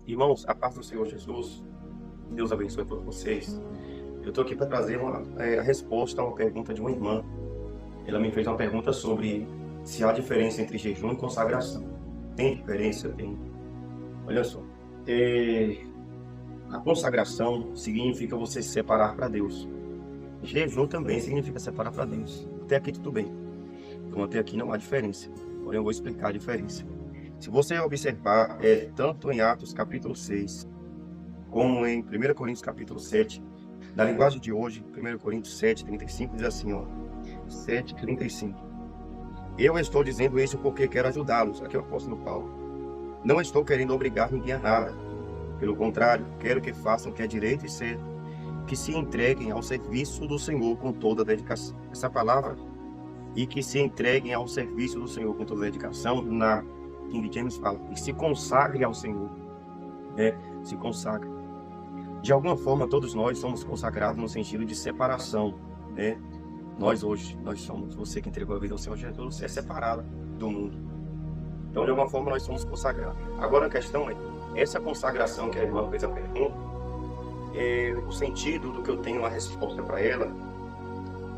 Irmãos, a paz do Senhor Jesus, Deus abençoe todos vocês. Eu estou aqui para trazer a resposta a uma pergunta de uma irmã. Ela me fez uma pergunta sobre se há diferença entre jejum e consagração. Tem diferença? Tem. Olha só, a consagração significa você se separar para Deus. Jejum também significa separar para Deus. Até aqui tudo bem. Então até aqui não há diferença. Porém eu vou explicar a diferença. Se você observar, tanto em Atos capítulo 6, como em 1 Coríntios capítulo 7, na linguagem de hoje, 1 Coríntios 7:35 diz assim, 7:35. Eu estou dizendo isso porque quero ajudá-los, aqui é o apóstolo Paulo. Não estou querendo obrigar ninguém a nada. Pelo contrário, quero que façam o que é direito e certo, que se entreguem ao serviço do Senhor com toda a dedicação. Essa palavra, e que se entreguem ao serviço do Senhor com toda a dedicação, na King James fala, e se consagre ao Senhor, se consagre. De alguma forma, todos nós somos consagrados no sentido de separação, Nós somos, você que entregou a vida ao Senhor Jesus, você é separado do mundo. Então, de alguma forma, nós somos consagrados. Agora, a questão é, essa consagração que a irmã fez a pergunta, o sentido do que eu tenho a resposta para ela,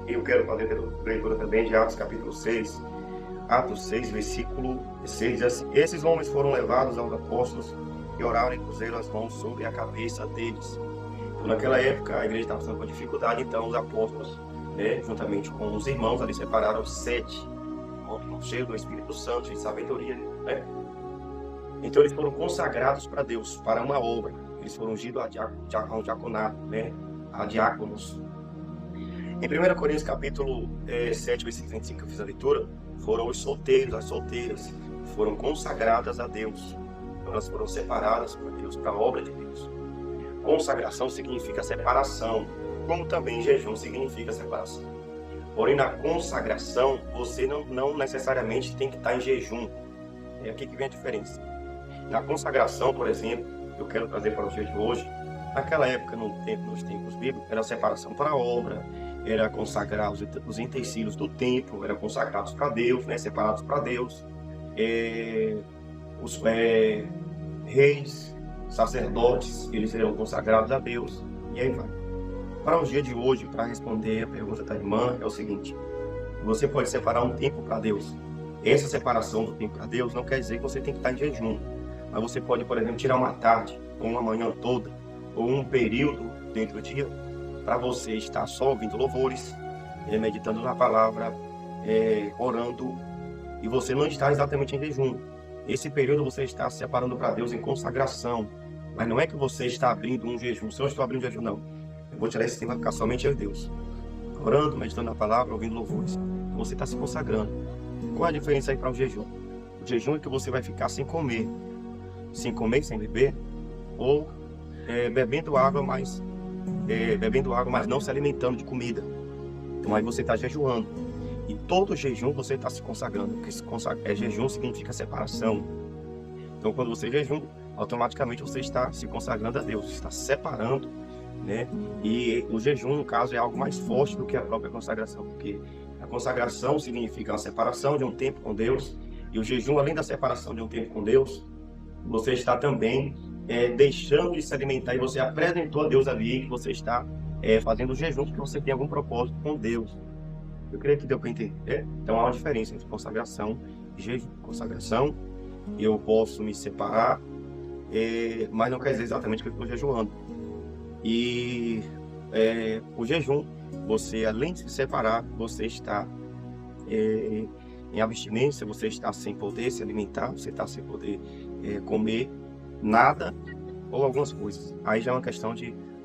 eu quero fazer a leitura também de Atos capítulo 6, Atos 6, versículo 6, diz assim, esses homens foram levados aos apóstolos e oraram e puseram as mãos sobre a cabeça deles. Então, naquela época, a igreja estava passando por dificuldade, então os apóstolos, juntamente com os irmãos ali separaram 7, cheios do Espírito Santo, de sabedoria, Então eles foram consagrados para Deus, para uma obra. Eles foram ungidos ao diaconato, a diáconos. Em 1 Coríntios capítulo 7, versículo 25, que eu fiz a leitura, foram os solteiros, as solteiras, foram consagradas a Deus. Então elas foram separadas para Deus, para a obra de Deus. Consagração significa separação, como também jejum significa separação. Porém, na consagração, você não necessariamente tem que estar em jejum. É aqui que vem a diferença. Na consagração, por exemplo, eu quero trazer para o dia de hoje, naquela época, nos tempos bíblicos, era separação para a obra, era consagrar os utensílios do templo, eram consagrados para Deus, separados para Deus. Os reis, sacerdotes, eles eram consagrados a Deus, e aí vai. Para o dia de hoje, para responder a pergunta da irmã, é o seguinte, você pode separar um tempo para Deus. Essa separação do tempo para Deus não quer dizer que você tem que estar em jejum, mas você pode, por exemplo, tirar uma tarde, ou uma manhã toda, ou um período dentro do dia, para você estar só ouvindo louvores, meditando na palavra, orando, e você não está exatamente em jejum. Esse período você está se separando para Deus em consagração, mas não é que você está abrindo um jejum. Se eu estou abrindo jejum, não. Eu vou tirar esse tempo, vai ficar somente eu e Deus. Orando, meditando na palavra, ouvindo louvores. Você está se consagrando. Qual a diferença aí para o jejum? O jejum é que você vai ficar sem comer, e sem beber, ou bebendo água, mas não se alimentando de comida. Então aí você está jejuando. E todo jejum você está se consagrando, porque jejum significa separação. Então quando você jejum, automaticamente você está se consagrando a Deus, está separando, E o jejum, no caso, é algo mais forte do que a própria consagração, porque a consagração significa a separação de um tempo com Deus, e o jejum, além da separação de um tempo com Deus, você está também deixando de se alimentar, e você apresentou a Deus ali que você está fazendo o jejum, porque você tem algum propósito com Deus. Eu creio que deu para entender. Então há uma diferença entre consagração e jejum. Consagração, eu posso me separar, mas não quer dizer exatamente que eu estou jejuando. E o jejum, você além de se separar, você está em abstinência, você está sem poder se alimentar, você está sem poder comer nada ou algumas coisas. Aí já é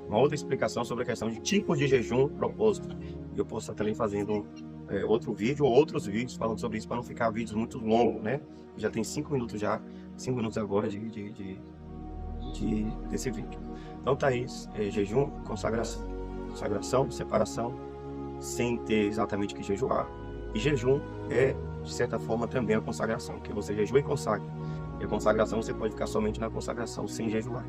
uma outra explicação sobre a questão de tipos de jejum, propósito. Eu posso estar também fazendo outro vídeo ou outros vídeos falando sobre isso, para não ficar vídeos muito longos, Já tem 5 minutos agora desse vídeo. Então tá isso, jejum, consagração, separação, sem ter exatamente o que jejuar. E jejum de certa forma, também a consagração, porque você jejua e consagra. E a consagração você pode ficar somente na consagração, sem jejuar.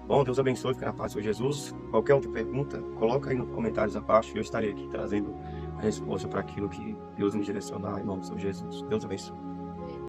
Bom, Deus abençoe, fica na paz do Senhor Jesus. Qualquer outra pergunta, coloca aí nos comentários abaixo e eu estarei aqui trazendo a resposta para aquilo que Deus me direcionar em nome do Senhor Jesus. Deus abençoe.